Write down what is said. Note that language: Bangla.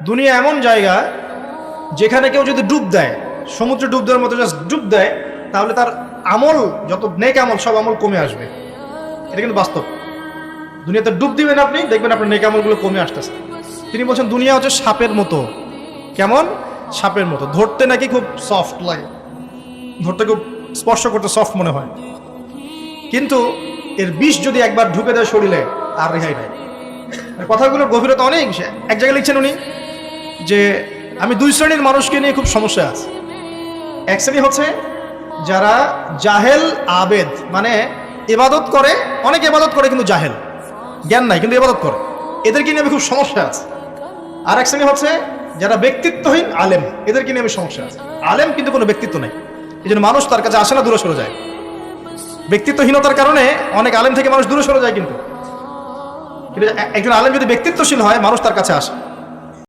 দুনিয়া এমন জায়গা যেখানে কেউ যদি ডুব দেয়, সমুদ্রে ডুব দেওয়ার মতো জাস্ট ডুব দেয়, তাহলে তার আমল, যত নেক আমল, সব আমল কমে আসবে। এটা কিন্তু বাস্তব। দুনিয়াতে ডুব দিবেন আপনি, দেখবেন আপনার নেক আমলগুলো কমে আসতেছে। তিনি বলছেন দুনিয়া হচ্ছে সাপের মতো। কেমন? সাপের মতো। ধরতে নাকি খুব সফট লাগে, ধরতে খুব, স্পর্শ করতে সফট মনে হয়, কিন্তু এর বিষ যদি একবার ঢুকে দেয় শরীরে, আর রেহাই নাই। কথাগুলোর গভীরতা অনেক। এক জায়গায় লিখছেন উনি যে আমি দুই শ্রেণীর মানুষকে নিয়ে খুব সমস্যা আছে। এক শ্রেণী হচ্ছে যারা জাহেল আবেদ, মানে ইবাদত করে, অনেক ইবাদত করে কিন্তু জাহেল, জ্ঞান নাই কিন্তু ইবাদত করে, এদেরকে নিয়ে আমি খুব সমস্যা আছে। আর এক শ্রেণী হচ্ছে যারা ব্যক্তিত্বহীন আলেম, এদেরকে নিয়ে আমি সমস্যা আছে। আলেম কিন্তু কোনো ব্যক্তিত্ব নেই, এই জন্য মানুষ তার কাছে আসে না, দূরে সরে যায়। ব্যক্তিত্বহীনতার কারণে অনেক আলেম থেকে মানুষ দূরে সরে যায়, কিন্তু একজন আলেম যদি ব্যক্তিত্বশীল হয়, মানুষ তার কাছে আসে।